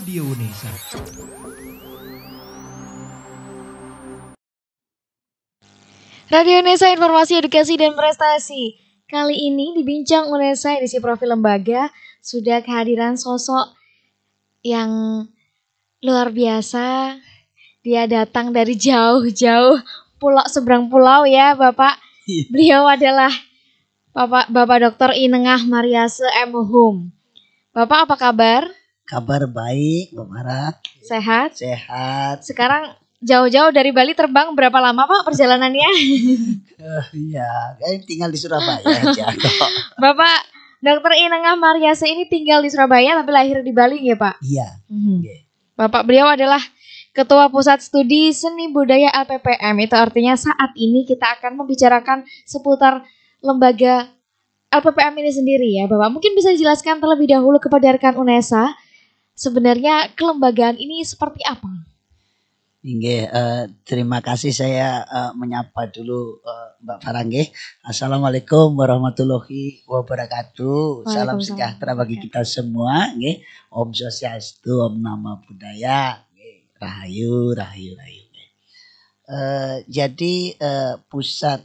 Radio Unesa. Radio Unesa, informasi, edukasi, dan prestasi. Kali ini di Bincang Unesa edisi profil lembaga sudah kehadiran sosok yang luar biasa. Dia datang dari jauh-jauh pulau seberang pulau ya Bapak. Beliau adalah Bapak Dr. Inengah Mariase M. Hum. Bapak apa kabar? Kabar baik, Mbak Mara. Sehat? Sehat. Sekarang jauh-jauh dari Bali terbang berapa lama Pak perjalanannya? Iya, tinggal di Surabaya aja. Bapak Dr. Inengah Mariase ini tinggal di Surabaya tapi lahir di Bali ya Pak? Iya. Bapak beliau adalah Ketua Pusat Studi Seni Budaya LPPM. Itu artinya saat ini kita akan membicarakan seputar lembaga LPPM ini sendiri ya Bapak. Mungkin bisa dijelaskan terlebih dahulu kepada rekan Unesa, sebenarnya kelembagaan ini seperti apa? Terima kasih, saya menyapa dulu Mbak Farangge. Assalamualaikum warahmatullahi wabarakatuh. Salam sejahtera bagi kita semua. Om Swastiastu, Om Namo Buddhaya. Rahayu. Jadi Pusat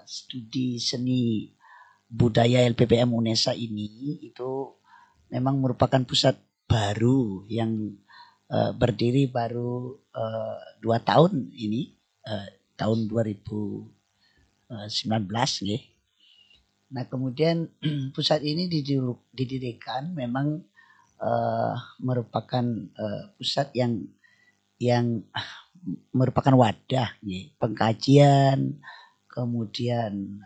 Studi Seni Budaya LPPM Unesa ini itu memang merupakan pusat baru yang berdiri baru 2 tahun ini, tahun 2019 ya. Nah kemudian pusat ini didirikan memang merupakan pusat yang merupakan wadah ya, pengkajian, kemudian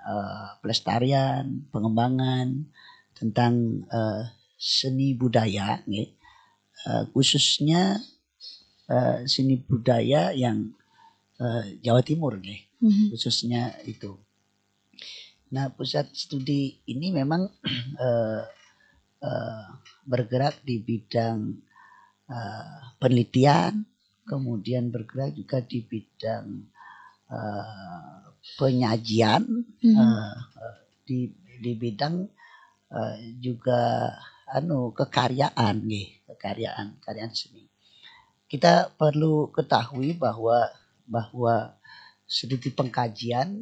pelestarian, pengembangan tentang seni budaya ya. Khususnya seni budaya yang Jawa Timur nih, khususnya itu. Nah pusat studi ini memang bergerak di bidang penelitian, kemudian bergerak juga di bidang penyajian, di bidang juga kekaryaan seni. Kita perlu ketahui bahwa studi pengkajian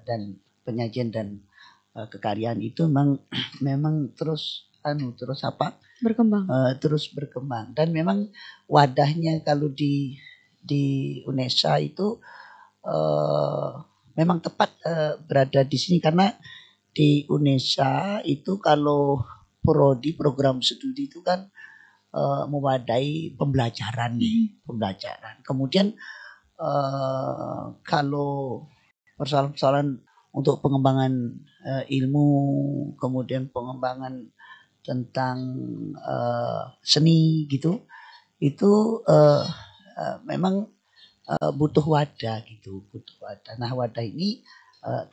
dan penyajian dan kekaryaan itu memang terus berkembang dan memang wadahnya kalau di Unesa itu memang tepat berada di sini, karena di Unesa itu kalau prodi program studi itu kan mewadai pembelajaran. Kemudian kalau persoalan untuk pengembangan ilmu, kemudian pengembangan tentang seni gitu, itu memang butuh wadah. Nah wadah ini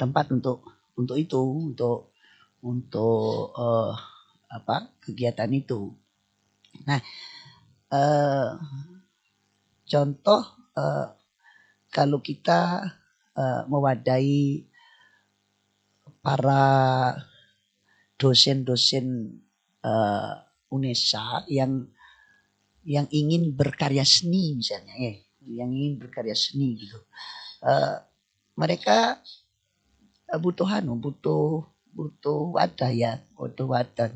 tempat untuk kegiatan itu. Nah contoh kalau kita mewadahi para dosen-dosen Unesa yang ingin berkarya seni misalnya, gitu. Mereka butuh wadah ya, wadah.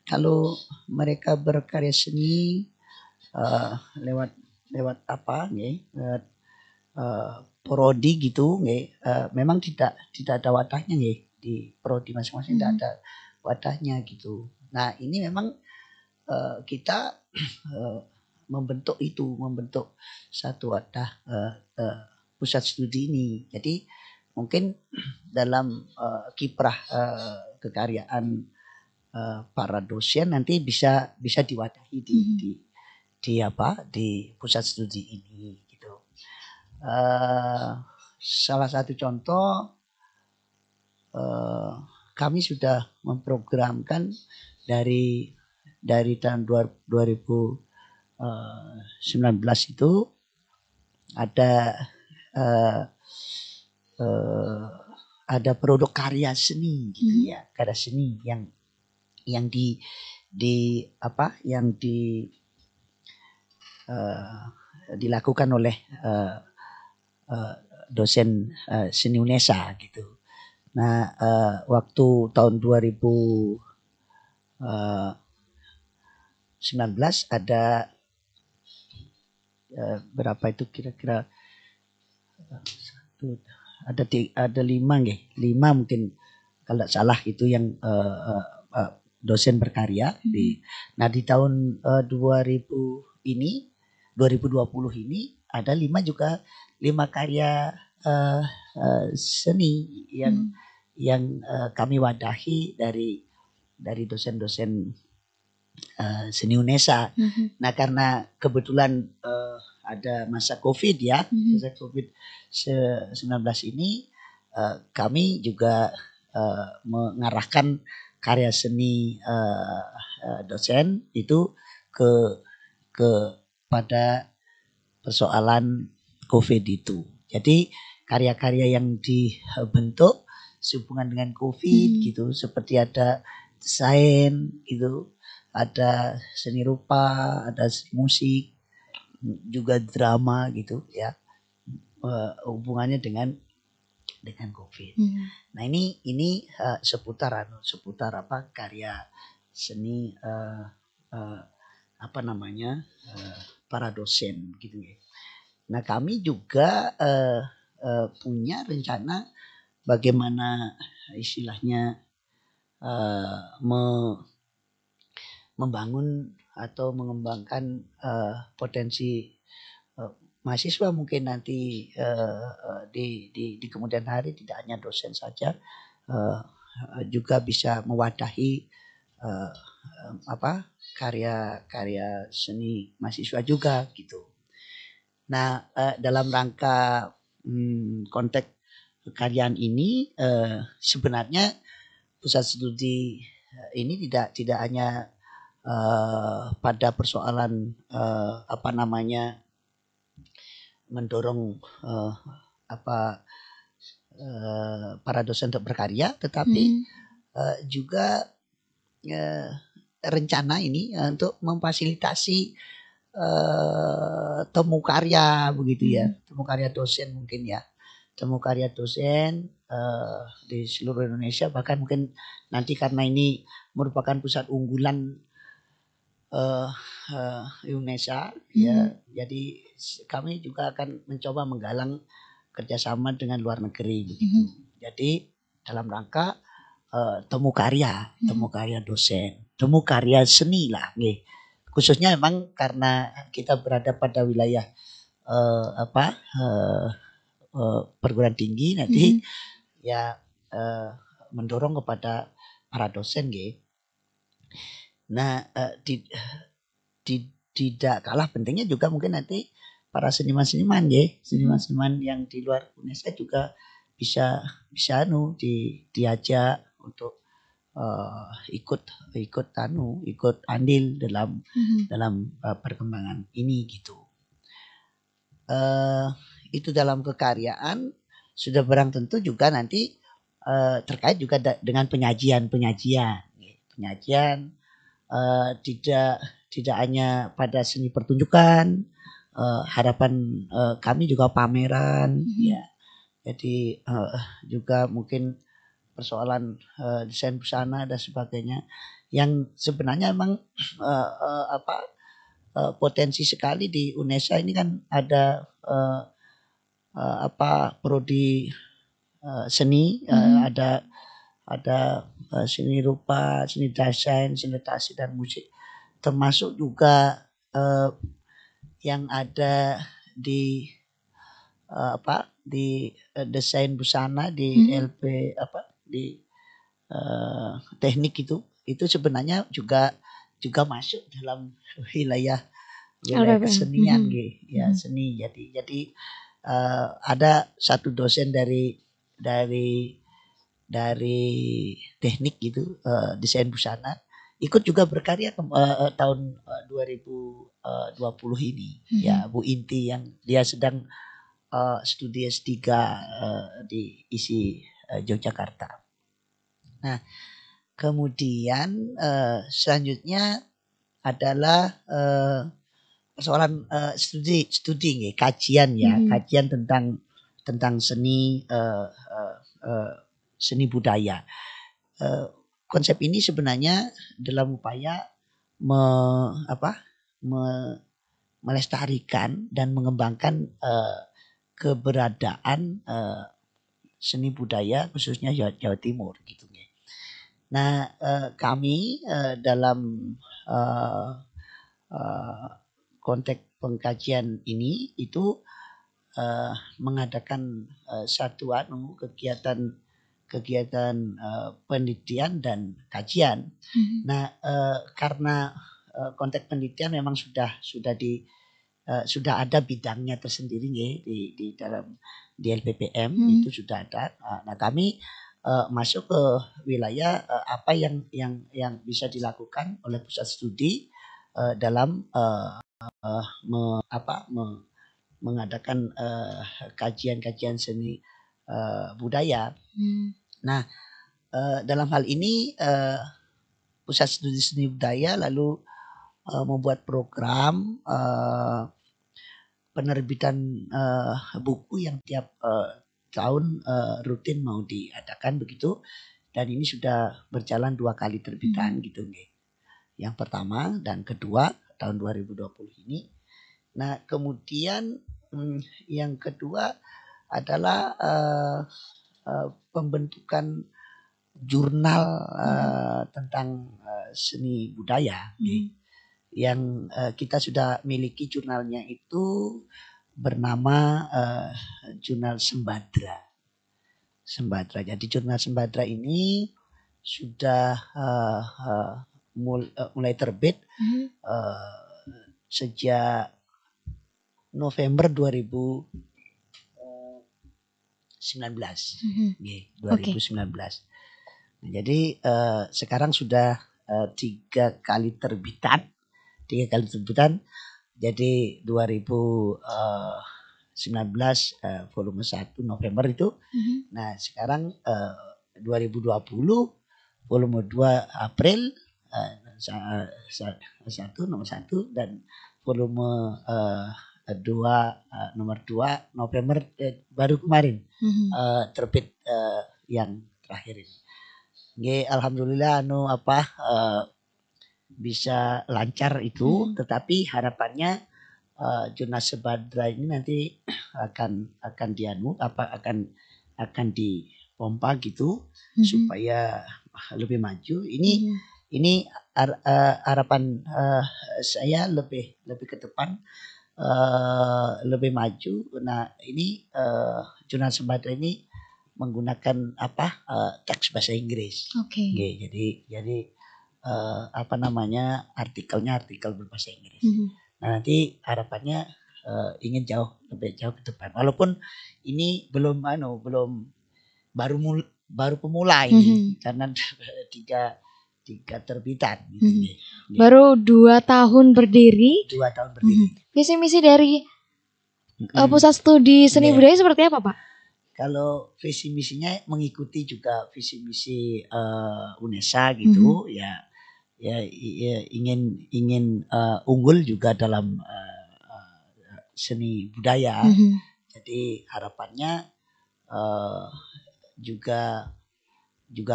Kalau mereka berkarya seni lewat prodi gitu, memang tidak ada wadahnya di prodi masing-masing, tidak ada wadahnya gitu. Nah ini memang kita membentuk satu wadah pusat studi ini. Jadi mungkin dalam kiprah kekaryaan para dosen nanti bisa diwadahi di pusat studi ini gitu. Salah satu contoh, kami sudah memprogramkan dari tahun 2019 itu ada produk karya seni gitu ya, karya seni yang dilakukan oleh dosen seni UNESA gitu. Nah, waktu tahun 2019 ada berapa itu kira-kira ada 5 mungkin kalau tidak salah itu yang dosen berkarya nah di tahun 2020 ini ada 5 karya seni yang kami wadahi dari dosen-dosen seni UNESA. Nah karena kebetulan ada masa COVID ya, masa COVID-19 ini kami juga mengarahkan karya seni dosen itu pada persoalan COVID itu. Jadi karya-karya yang dibentuk sehubungan dengan COVID gitu, seperti ada desain gitu, ada seni rupa, ada musik, juga drama gitu ya, hubungannya dengan COVID. Nah ini seputar apa karya seni para dosen gitu ya. Nah kami juga punya rencana bagaimana istilahnya membangun atau mengembangkan potensi mahasiswa mungkin nanti di kemudian hari tidak hanya dosen saja juga bisa mewadahi karya-karya seni mahasiswa juga gitu. Nah dalam rangka konteks kekaryaan ini sebenarnya pusat studi ini tidak hanya pada persoalan mendorong para dosen untuk berkarya, tetapi juga rencana ini untuk memfasilitasi temu karya begitu ya, temu karya dosen mungkin ya, temu karya dosen di seluruh Indonesia, bahkan mungkin nanti karena ini merupakan pusat unggulan UNESA ya, jadi kami juga akan mencoba menggalang kerjasama dengan luar negeri begitu. Jadi dalam rangka temu karya dosen, temu karya seni lah, khususnya memang karena kita berada pada wilayah perguruan tinggi nanti ya mendorong kepada para dosen Nah tidak kalah pentingnya juga mungkin nanti para seniman-seniman seniman-seniman yang di luar UNESA juga bisa diajak untuk ikut andil dalam perkembangan ini gitu. Itu dalam kekaryaan sudah barang tentu juga nanti terkait juga dengan penyajian tidak hanya pada seni pertunjukan, harapan kami juga pameran ya. Jadi juga mungkin persoalan desain busana dan sebagainya yang sebenarnya memang potensi sekali di UNESA ini kan ada prodi seni, ada seni rupa, seni desain, seni litasi dan musik, termasuk juga yang ada di desain busana di LP di teknik itu sebenarnya juga masuk dalam wilayah kesenian ya, seni. Jadi ada satu dosen dari teknik gitu, desain busana ikut juga berkarya tahun 2020 ini ya, Bu Inti, yang dia sedang studi S3 di ISI Yogyakarta. Nah kemudian selanjutnya adalah persoalan studi nggih, kajian ya, kajian tentang seni seni budaya. Konsep ini sebenarnya dalam upaya melestarikan dan mengembangkan keberadaan seni budaya khususnya Jawa Timur gitu. Nah, kami dalam konteks pengkajian ini itu mengadakan satu kegiatan penelitian dan kajian. Nah, karena konteks penelitian memang sudah ada bidangnya tersendiri di dalam di LPPM itu sudah ada. Nah, kami masuk ke wilayah apa yang bisa dilakukan oleh pusat studi dalam mengadakan kajian-kajian seni budaya. Nah, dalam hal ini pusat studi seni budaya lalu membuat program penerbitan buku yang tiap tahun rutin mau diadakan begitu, dan ini sudah berjalan 2 kali terbitan gitu nih. Yang pertama dan kedua tahun 2020 ini. Nah, kemudian yang kedua adalah pembentukan jurnal tentang seni budaya yang kita sudah miliki. Jurnalnya itu bernama Jurnal Sembadra. Jadi Jurnal Sembadra ini sudah mulai terbit sejak November 2019. 2019. Nah, jadi sekarang sudah 3 kali terbitan. Jadi 2019 volume 1 November itu. Nah, sekarang 2020 volume 2 April 1 nomor 1 dan volume 2 nomor 2 November baru kemarin terbit yang terakhir ini. Alhamdulillah bisa lancar itu, tetapi harapannya Jurnal Sembadra ini nanti akan dipompa gitu supaya lebih maju. Ini harapan saya lebih ke depan lebih maju. Nah, ini Jurnal Sembadra ini menggunakan teks bahasa Inggris. Jadi artikel berbahasa Inggris. Nah, nanti harapannya ingin lebih jauh ke depan. Walaupun ini belum baru pemula ini karena 3 terbitan gitu. Baru 2 tahun berdiri. Visi misi dari pusat studi seni budaya seperti apa, Pak? Kalau visi misinya mengikuti juga visi misi UNESA gitu ya ingin unggul juga dalam seni budaya. Jadi harapannya juga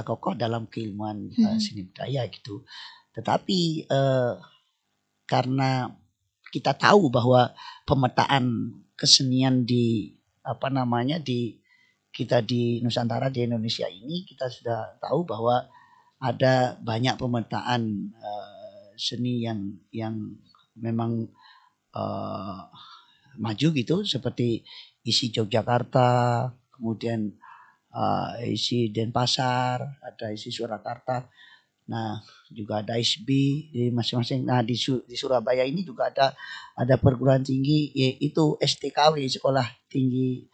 kokoh dalam keilmuan seni budaya gitu. Tetapi karena kita tahu bahwa pemetaan kesenian di kita di Nusantara, di Indonesia ini, kita sudah tahu bahwa ada banyak pemetaan seni yang memang maju gitu, seperti isi Yogyakarta, kemudian isi Denpasar, ada isi Surakarta. Nah, juga ada ISB di masing-masing. Nah, di Surabaya ini juga ada perguruan tinggi, yaitu STKW, Sekolah Tinggi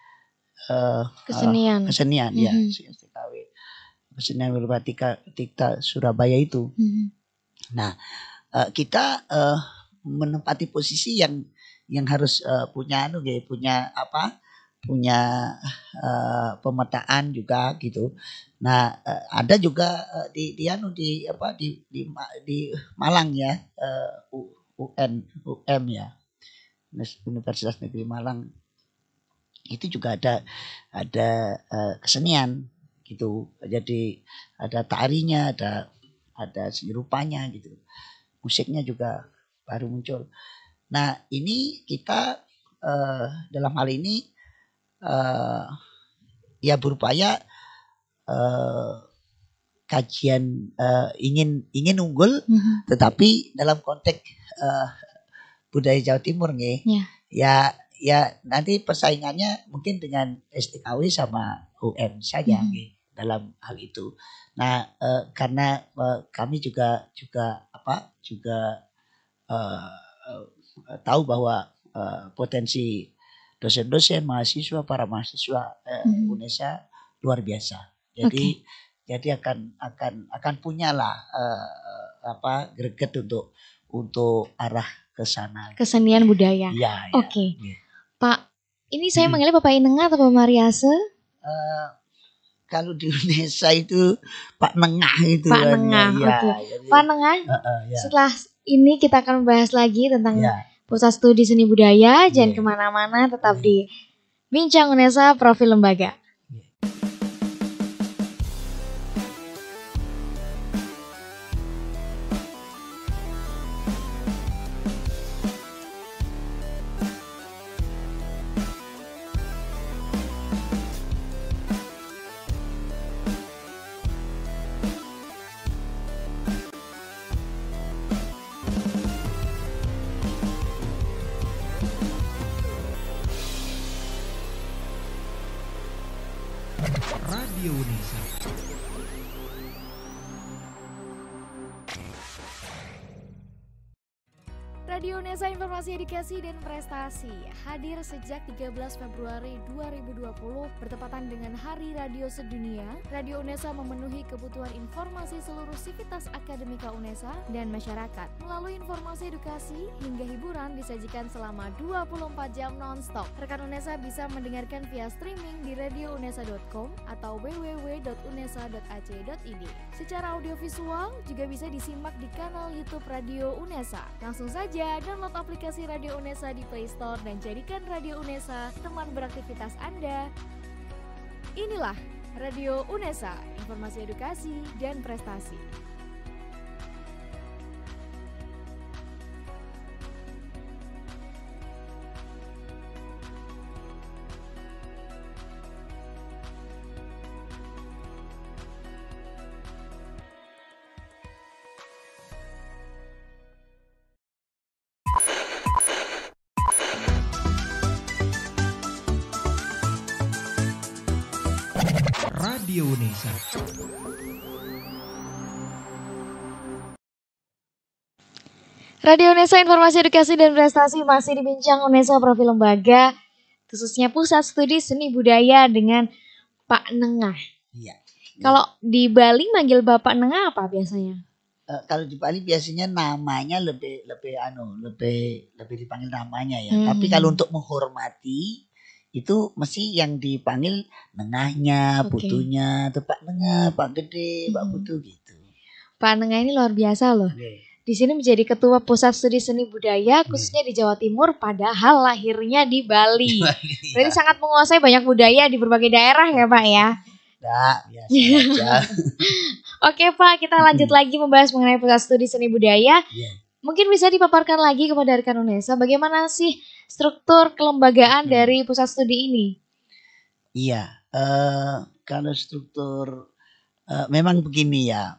Kesenian ya, STKW. Kesenian Wirausaha Surabaya itu. Nah, kita menempati posisi yang harus punya pemetaan juga gitu. Nah, ada juga di Malang ya, UM ya. Universitas Negeri Malang itu juga ada kesenian gitu. Jadi ada tarinya, ada seni rupanya gitu. Musiknya juga baru muncul. Nah, ini kita dalam hal ini ya berupaya kajian ingin unggul, tetapi dalam konteks budaya Jawa Timur nih. Ya nanti persaingannya mungkin dengan STKW sama UN saja nih, dalam hal itu. Nah, karena kami juga tahu bahwa potensi dosen-dosen, mahasiswa, para mahasiswa UNESA luar biasa. Jadi akan punyalah greget untuk arah ke sana. Kesenian budaya. Ya, Oke. Pak, ini saya manggilnya Bapak Inenga atau Bapak Mariase? Kalau di Indonesia itu Pak Nengah itu. Pak Nengah, oke. Pak Nengah, setelah ini kita akan membahas lagi tentang Pusat Studi Seni Budaya. Jangan kemana-mana, tetap di Bincang UNESA Profil Lembaga. Radio UNESA. Radio UNESA Informasi Edukasi dan Prestasi hadir sejak 13 Februari 2020 bertepatan dengan Hari Radio Sedunia. Radio UNESA memenuhi kebutuhan informasi seluruh sivitas akademika UNESA dan masyarakat. Melalui informasi edukasi hingga hiburan disajikan selama 24 jam non-stop. Rekan UNESA bisa mendengarkan via streaming di radiounesa.com atau www.unesa.ac.id. Secara audiovisual juga bisa disimak di kanal YouTube Radio UNESA. Langsung saja download aplikasi Radio UNESA di Play Store dan jadikan Radio UNESA teman beraktivitas Anda. Inilah Radio UNESA, informasi edukasi dan prestasi. Radio UNESA. Radio UNESA Informasi Edukasi dan Prestasi masih dibincang UNESA Profil Lembaga, khususnya Pusat Studi Seni Budaya dengan Pak Nengah. Iya. Kalau di Bali manggil Bapak Nengah apa biasanya? Kalau di Bali biasanya namanya lebih dipanggil namanya ya. Tapi kalau untuk menghormati itu mesti yang dipanggil nengahnya, putunya, atau Pak Nengah, Pak Gede, Pak Putu gitu. Pak Nengah ini luar biasa loh. Di sini menjadi ketua Pusat Studi Seni Budaya khususnya di Jawa Timur, padahal lahirnya di Bali. Berarti sangat menguasai banyak budaya di berbagai daerah ya Pak ya. Biasa aja. Oke Pak, kita lanjut lagi membahas mengenai Pusat Studi Seni Budaya. Mungkin bisa dipaparkan lagi kepada rekan UNESA bagaimana sih struktur kelembagaan dari pusat studi ini? Iya, kalau struktur memang begini ya.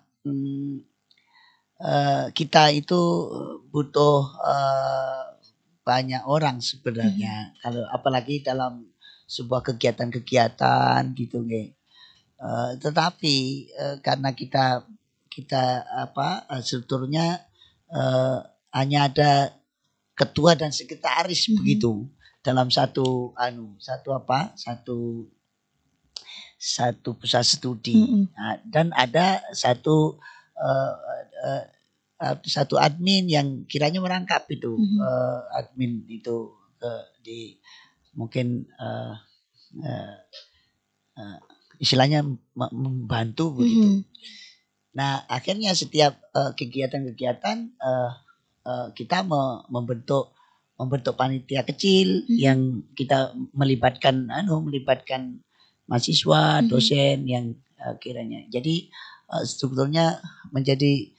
Kita itu butuh banyak orang sebenarnya. Kalau apalagi dalam sebuah kegiatan-kegiatan gitu nih. Tetapi karena kita strukturnya hanya ada ketua dan sekretaris begitu dalam satu pusat studi. Nah, dan ada satu admin yang kiranya merangkap itu. Admin itu mungkin istilahnya membantu begitu. Nah, akhirnya setiap kegiatan-kegiatan kita membentuk membentuk panitia kecil yang kita melibatkan mahasiswa, dosen yang kiranya. Jadi strukturnya menjadi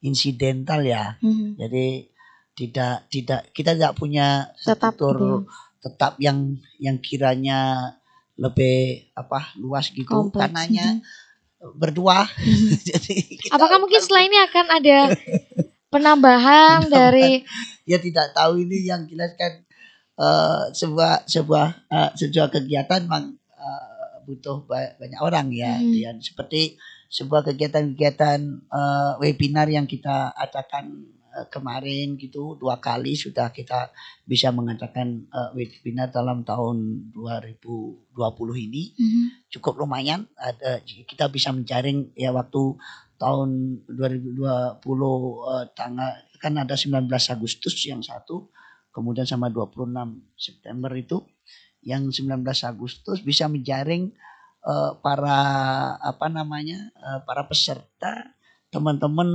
insidental ya. Jadi tidak kita tidak punya struktur tetap yang kiranya lebih luas gitu. Kompleks. Karenanya berdua. Jadi apakah mungkin setelah ini akan ada penambahan dari ya tidak tahu, ini yang jelas kan sebuah kegiatan memang butuh banyak orang ya. Dan seperti sebuah kegiatan webinar yang kita adakan kemarin gitu, 2 kali sudah kita bisa mengadakan webinar dalam tahun 2020 ini. Cukup lumayan, kita bisa menjaring ya waktu tahun 2020 tanggal kan ada 19 Agustus yang satu, kemudian sama 26 September itu. Yang 19 Agustus bisa menjaring para para peserta, teman-teman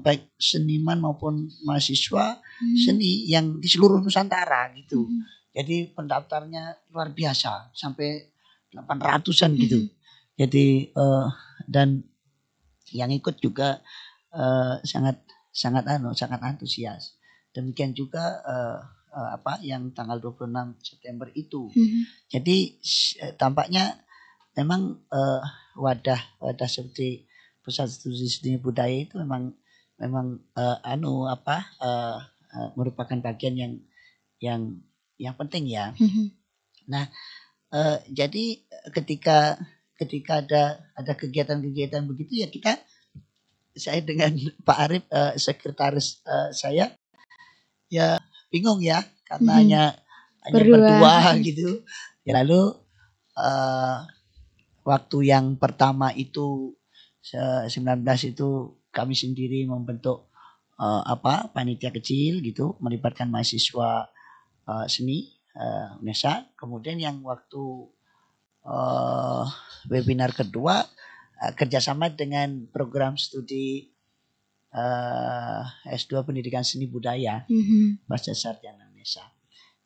baik seniman maupun mahasiswa seni yang di seluruh Nusantara gitu. Jadi pendaftarnya luar biasa, sampai 800-an gitu. Jadi dan yang ikut juga sangat antusias. Demikian juga yang tanggal 26 September itu. Jadi tampaknya memang wadah seperti Pusat Studi Seni Budaya itu memang merupakan bagian yang penting ya. Nah, jadi ketika ada kegiatan-kegiatan begitu ya, saya dengan Pak Arif sekretaris saya ya bingung ya, karena hanya berdua gitu. Ya, lalu waktu yang pertama itu 19 itu kami sendiri membentuk panitia kecil gitu, melibatkan mahasiswa seni UNESA. Kemudian yang waktu webinar kedua kerjasama dengan program studi S2 Pendidikan Seni Budaya Bahasa Sarjana UNESA.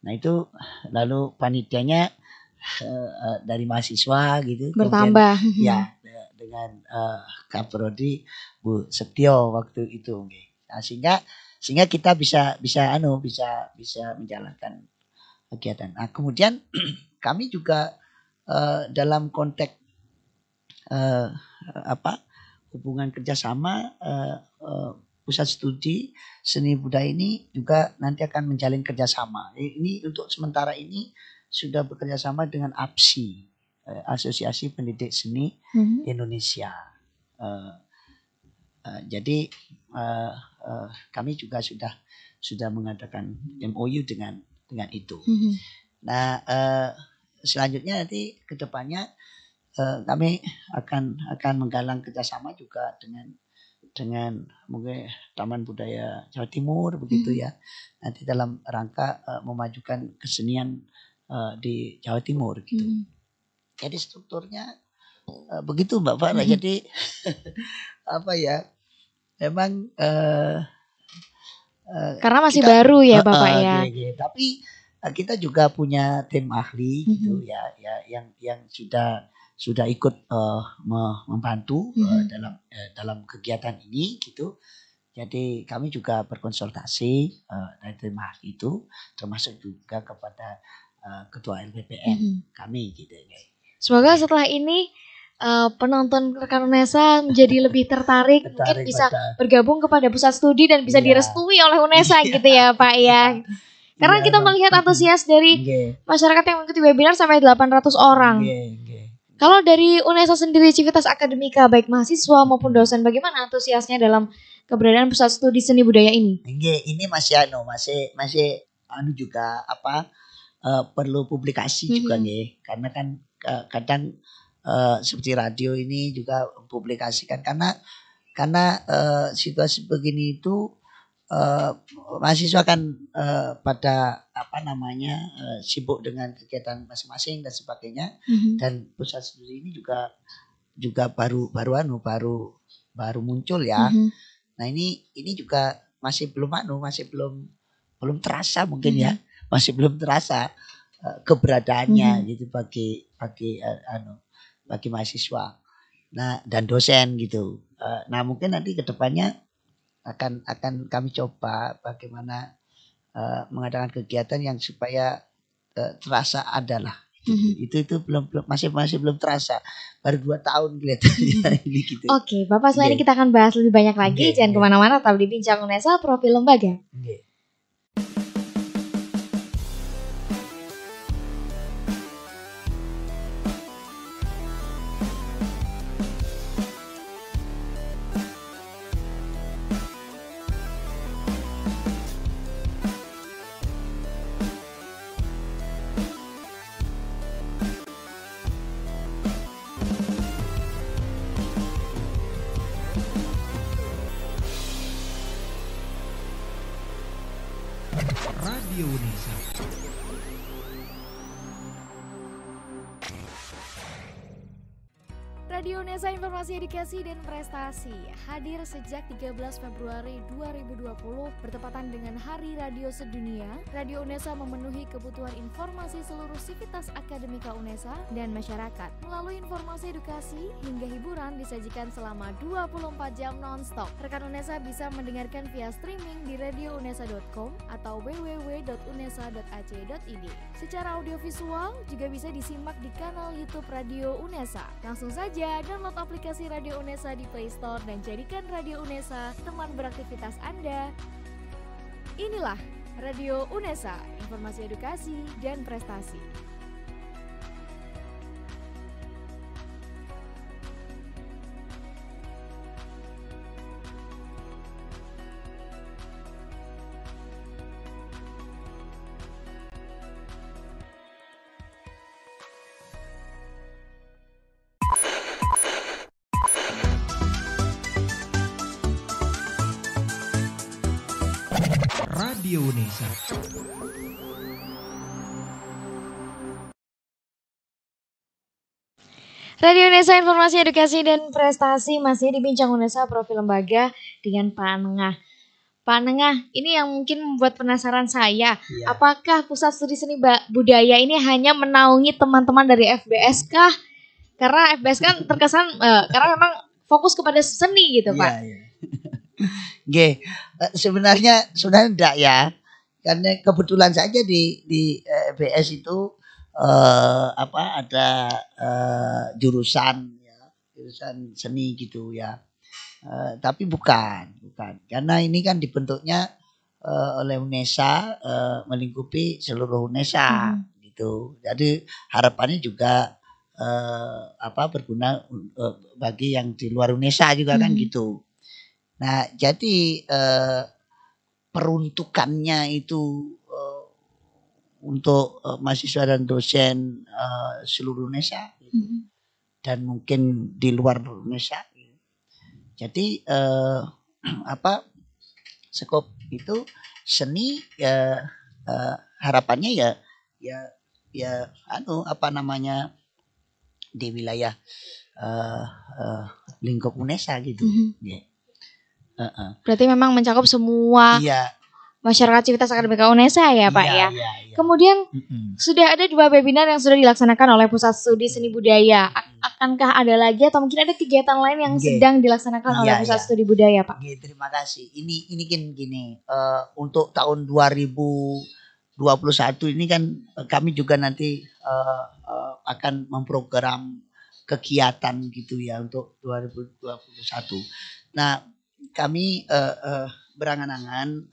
Nah itu lalu panitianya dari mahasiswa gitu, bertambah ya dengan Kaprodi Bu Setio waktu itu. Nah, sehingga kita bisa menjalankan kegiatan. Nah, kemudian kami juga dalam konteks hubungan kerjasama Pusat Studi Seni Budaya ini juga nanti akan menjalin kerjasama. Ini untuk sementara ini sudah bekerja sama dengan APSI, Asosiasi Pendidik Seni Indonesia. Jadi kami juga sudah mengadakan MOU dengan itu. Nah, selanjutnya nanti ke depannya kami akan menggalang kerjasama juga dengan mungkin Taman Budaya Jawa Timur begitu ya. Nanti dalam rangka memajukan kesenian di Jawa Timur gitu. Jadi strukturnya begitu Mbak Farah. Jadi memang karena masih baru ya Bapak ya. Tapi kita juga punya tim ahli gitu ya yang sudah ikut membantu dalam kegiatan ini gitu. Jadi kami juga berkonsultasi dari tim ahli itu, termasuk juga kepada Ketua LPPM kami gitu. Semoga setelah ini penonton rekan UNESA menjadi lebih tertarik mungkin bisa bergabung kepada pusat studi dan bisa direstui oleh UNESA gitu ya Pak ya. Karena kita melihat antusias dari masyarakat yang mengikuti webinar sampai 800 orang. Kalau dari UNESA sendiri, Civitas Akademika, baik mahasiswa maupun dosen, bagaimana antusiasnya dalam keberadaan pusat studi seni budaya ini? Ini masih juga perlu publikasi juga nih, karena kan kadang seperti radio ini juga publikasikan karena situasi begini itu mahasiswa kan pada sibuk dengan kegiatan masing-masing dan sebagainya. Dan pusat studi ini juga baru muncul ya. Nah ini juga masih belum belum terasa mungkin ya, masih belum terasa keberadaannya gitu bagi mahasiswa. Nah, dan dosen gitu. Nah, mungkin nanti ke depannya akan kami coba bagaimana mengadakan kegiatan yang supaya terasa adalah. Itu belum masih belum terasa. Baru 2 tahun kelihatannya ini gitu. Oke, Bapak setelah ini kita akan bahas lebih banyak lagi. Jangan kemana-mana, tetap di Bincang Unesa Profil Lembaga. Radio Unesa. Radio Unesa Informasi Edukasi dan Prestasi hadir sejak 13 Februari 2020 bertepatan dengan Hari Radio Sedunia. Radio Unesa memenuhi kebutuhan informasi seluruh sivitas akademika Unesa dan masyarakat. Melalui informasi edukasi hingga hiburan disajikan selama 24 jam non-stop. Rekan Unesa bisa mendengarkan via streaming di radiounesa.com atau www.unesa.ac.id. Secara audiovisual juga bisa disimak di kanal YouTube Radio Unesa. Langsung saja download aplikasi Radio Unesa di Play Store dan jadikan Radio Unesa teman beraktivitas Anda. Inilah Radio Unesa, informasi edukasi dan prestasi. Radio Unesa. Radio Unesa Informasi Edukasi dan Prestasi masih di Bincang Unesa Profil Lembaga dengan Pak Nengah. Pak Nengah, ini yang mungkin membuat penasaran saya. Apakah Pusat Studi Seni Budaya ini hanya menaungi teman-teman dari FBS kah? Karena FBS kan terkesan karena memang fokus kepada seni gitu, Pak. Sebenarnya enggak ya. Karena kebetulan saja di FBS itu ada jurusan seni gitu ya. Tapi bukan. Karena ini kan dibentuknya oleh Unesa, melingkupi seluruh Unesa gitu. Jadi harapannya juga berguna bagi yang di luar Unesa juga kan gitu. Nah, jadi peruntukannya itu untuk mahasiswa dan dosen seluruh Indonesia gitu. Dan mungkin di luar Indonesia. Jadi skop itu seni harapannya di wilayah lingkup Unesa gitu. Berarti memang mencakup semua masyarakat civitas akademika Unesa ya Pak ya. Kemudian sudah ada 2 webinar yang sudah dilaksanakan oleh Pusat Studi Seni Budaya. Akankah ada lagi atau mungkin ada kegiatan lain yang sedang dilaksanakan oleh Pusat Studi Budaya Pak? Terima kasih. Ini kan gini, untuk tahun 2021 ini kan kami juga nanti akan memprogram kegiatan gitu ya untuk 2021. Nah, kami berangan-angan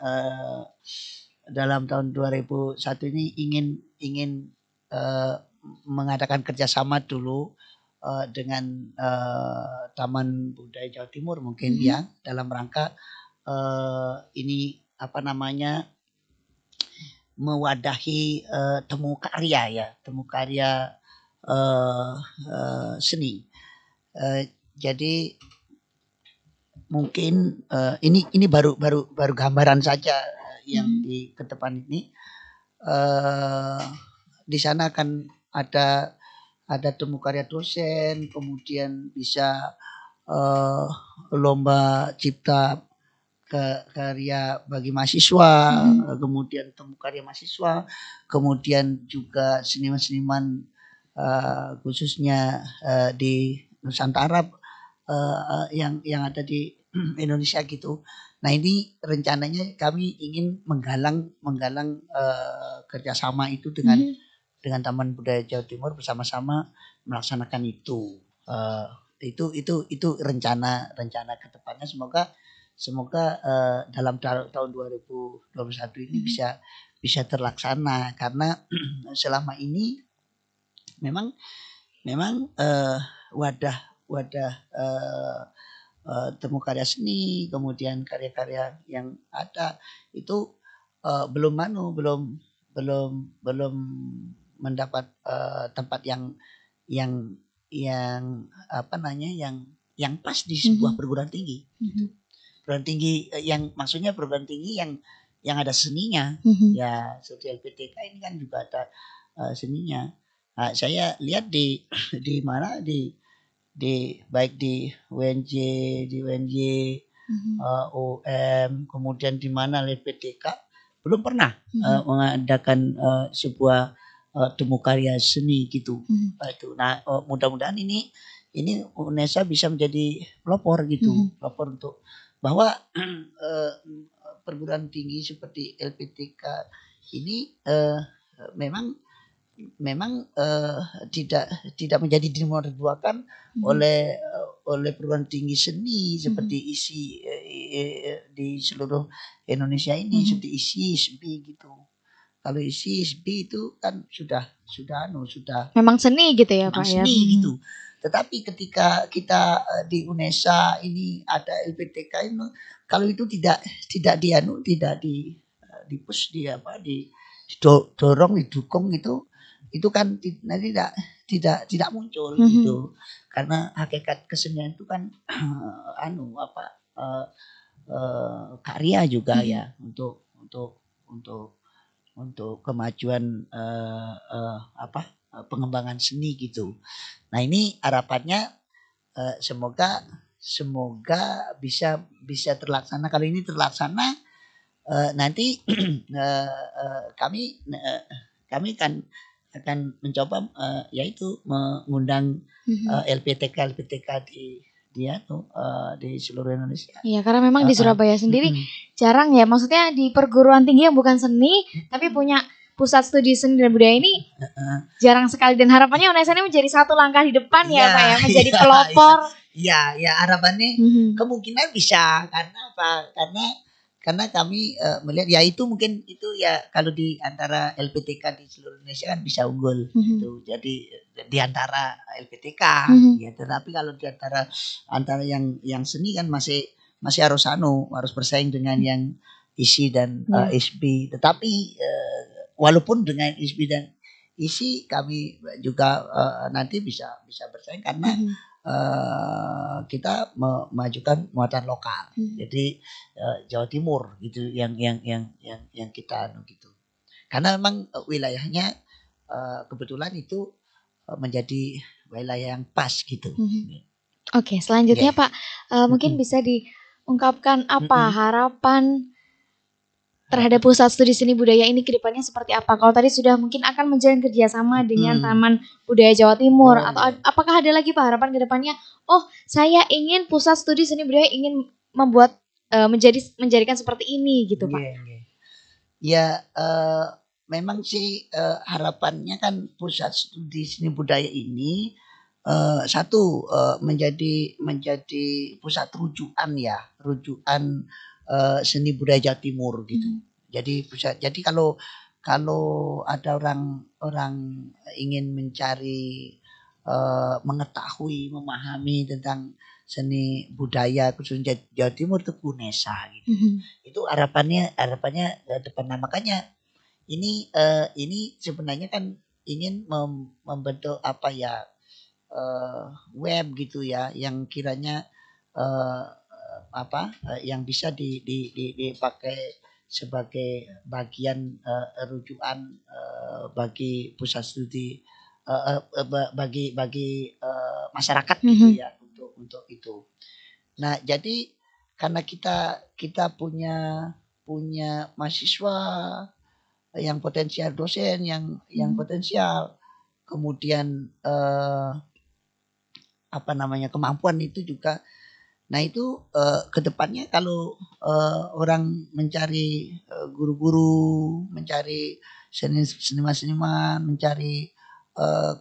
dalam tahun 2001 ini ingin mengadakan kerjasama dulu dengan Taman Budaya Jawa Timur mungkin ya, dalam rangka ini mewadahi temu karya seni. Jadi mungkin ini baru gambaran saja yang di ke depan ini. Di sana akan ada temu karya dosen, kemudian bisa lomba cipta karya bagi mahasiswa, kemudian temu karya mahasiswa, kemudian juga seniman-seniman khususnya di Nusantara yang ada di Indonesia gitu. Nah ini rencananya kami ingin menggalang kerjasama itu dengan Taman Budaya Jawa Timur bersama-sama melaksanakan itu. Itu rencana kedepannya, semoga dalam tahun 2021 ini bisa terlaksana, karena selama ini memang wadah temu karya seni, kemudian karya-karya yang ada itu belum mendapat tempat yang pas di sebuah perguruan tinggi. Perguruan tinggi yang maksudnya perguruan tinggi yang ada seninya. Ya seperti LPTK ini kan juga ada seninya. Nah, saya lihat di mana baik di UNJ, OM, kemudian di mana LPTK belum pernah mengadakan sebuah temu karya seni gitu. Itu. Nah, mudah-mudahan ini UNESA bisa menjadi pelopor gitu, pelopor untuk bahwa perguruan tinggi seperti LPTK ini memang tidak menjadi dinomorduakan oleh perguruan tinggi seni seperti ISI di seluruh Indonesia ini, seperti ISI, ISBI gitu. Kalau ISI, ISBI itu kan sudah memang seni gitu ya Pak ya. Seni gitu. Tetapi ketika kita di UNESA ini ada LPTK ini, kalau itu tidak di-push, didorong, didukung itu kan tidak muncul gitu. Karena hakikat kesenian itu kan karya juga ya untuk kemajuan pengembangan seni gitu. Nah ini harapannya semoga bisa terlaksana. Kalau ini terlaksana nanti kami akan mencoba yaitu mengundang LPTK di seluruh Indonesia. Iya, karena memang di Surabaya sendiri jarang ya, maksudnya di perguruan tinggi yang bukan seni tapi punya pusat studi seni dan budaya ini jarang sekali, dan harapannya UNESA ini menjadi satu langkah di depan ya Pak ya, menjadi pelopor. Iya, harapannya kemungkinan bisa, karena apa? Karena kami melihat ya itu mungkin itu ya kalau di antara LPTK di seluruh Indonesia kan bisa unggul gitu. Jadi di antara LPTK ya, tetapi kalau di antara yang seni kan masih harus bersaing dengan yang ISI dan ISBI. Tetapi walaupun dengan ISBI dan ISI kami juga nanti bisa bersaing karena kita memajukan muatan lokal. Jadi Jawa Timur gitu yang kita gitu. Karena memang wilayahnya kebetulan itu menjadi wilayah yang pas gitu. Oke, selanjutnya Pak, mungkin bisa diungkapkan apa harapan terhadap pusat studi seni budaya ini ke depannya seperti apa? Kalau tadi sudah mungkin akan menjalin kerjasama dengan Taman Budaya Jawa Timur, atau apakah ada lagi Pak harapan ke depannya? Oh, saya ingin pusat studi seni budaya ingin membuat menjadikan seperti ini gitu Pak. Ya, memang sih harapannya kan pusat studi seni budaya ini satu menjadi pusat rujukan seni budaya Jawa Timur gitu. Jadi kalau ada orang ingin mencari mengetahui, memahami tentang seni budaya khususnya Jawa Timur itu UNESA gitu. Itu harapannya depan. Nah, makanya ini sebenarnya kan ingin membentuk web gitu ya, yang kiranya yang bisa dipakai sebagai bagian rujukan bagi pusat studi bagi masyarakat gitu ya, untuk itu. Nah, jadi karena kita punya mahasiswa yang potensial, dosen yang potensial, kemudian kemampuan itu juga. Nah itu kedepannya kalau orang mencari guru-guru, mencari seniman-seniman, mencari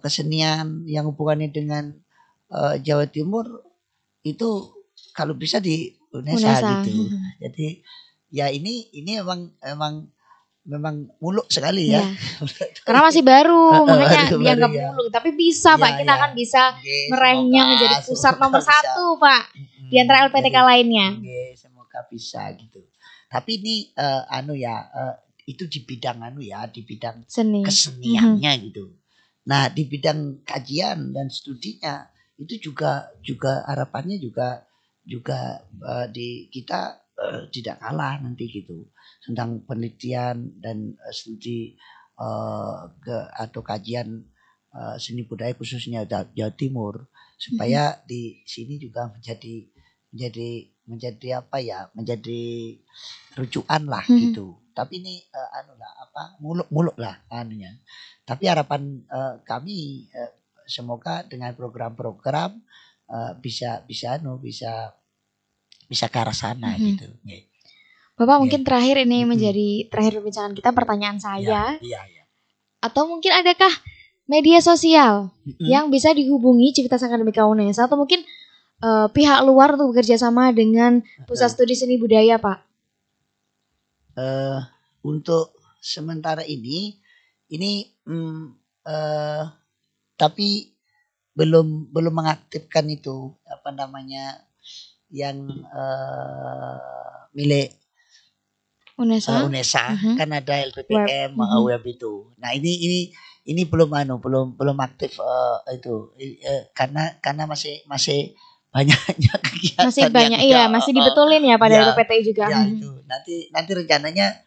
kesenian yang hubungannya dengan Jawa Timur, itu kalau bisa di UNESA gitu. Jadi ya ini memang muluk sekali ya. Karena masih baru, makanya baru dianggap ya. muluk. Tapi bisa Pak, kita akan bisa meraihnya menjadi pusat nomor 1 Pak, di antara LPTK lainnya. Semoga bisa gitu. Tapi ini itu di bidang di bidang seni, keseniannya gitu. Nah di bidang kajian dan studinya itu juga harapannya juga di kita tidak kalah nanti gitu, tentang penelitian dan studi atau kajian seni budaya khususnya Jawa Timur, supaya di sini juga menjadi rujukan lah gitu. Tapi ini muluk lah anunya. Tapi harapan kami semoga dengan program-program bisa ke arah sana gitu. Bapak mungkin terakhir ini menjadi terakhir perbincangan kita, pertanyaan saya. Iya. Atau mungkin adakah media sosial yang bisa dihubungi Civitas Akademika UNESA, atau mungkin pihak luar untuk bekerja sama dengan Pusat Studi Seni Budaya, Pak? Untuk sementara ini tapi belum mengaktifkan itu yang milik UNESA. Kan ada LPPM web itu. Nah ini belum aktif itu karena masih banyaknya kegiatan. Masih banyak masih dibetulin ya pada LPPTI juga. Ya itu nanti rencananya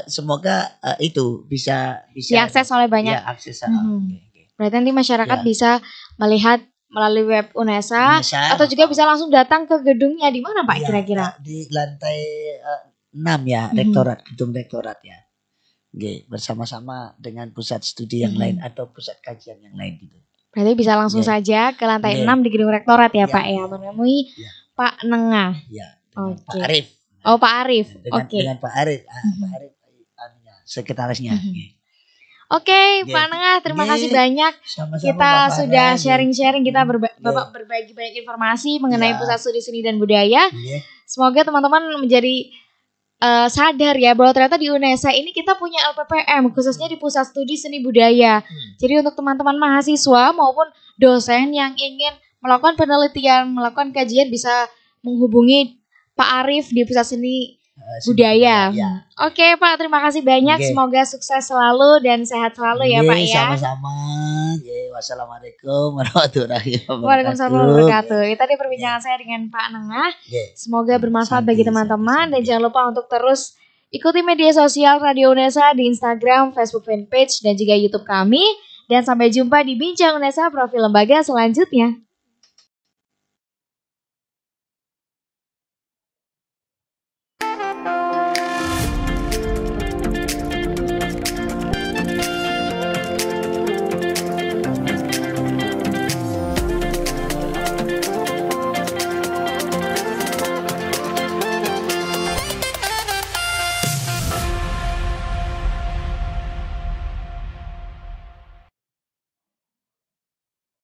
semoga itu bisa diakses oleh banyak. Ya, akses. Berarti nanti masyarakat bisa melihat melalui web UNESA atau juga bisa langsung datang ke gedungnya. Di mana Pak kira-kira? Di lantai 6 ya, gedung rektorat ya. Bersama-sama dengan pusat studi yang lain atau pusat kajian yang lain gitu. Berarti bisa langsung saja ke lantai 6 di gedung rektorat ya Pak ya, menemui Pak Nengah. Ya, Oke. Pak Arif. Oh Pak Arif. Dengan Pak Arif. Pak Arif sekretarisnya. Oke, Pak Nengah, terima kasih banyak. Sama-sama, kita sudah sharing-sharing, kita Bapak berbagi banyak informasi mengenai Pusat Studi Seni dan Budaya. Semoga teman-teman menjadi sadar ya bahwa ternyata di UNESA ini kita punya LPPM, khususnya di Pusat Studi Seni Budaya. Jadi untuk teman-teman mahasiswa maupun dosen yang ingin melakukan penelitian, melakukan kajian, bisa menghubungi Pak Arif di Pusat Seni Budaya. Oke Pak, terima kasih banyak. Semoga sukses selalu dan sehat selalu ya Pak ya. Sama-sama. Wassalamualaikum warahmatullahi wabarakatuh. Waalaikumsalam warahmatullahi wabarakatuh. Tadi perbincangan saya dengan Pak Nengah. Semoga bermanfaat bagi teman-teman, dan jangan lupa untuk terus ikuti media sosial Radio UNESA di Instagram, Facebook fanpage, dan juga YouTube kami. Dan sampai jumpa di Bincang UNESA Profil Lembaga selanjutnya.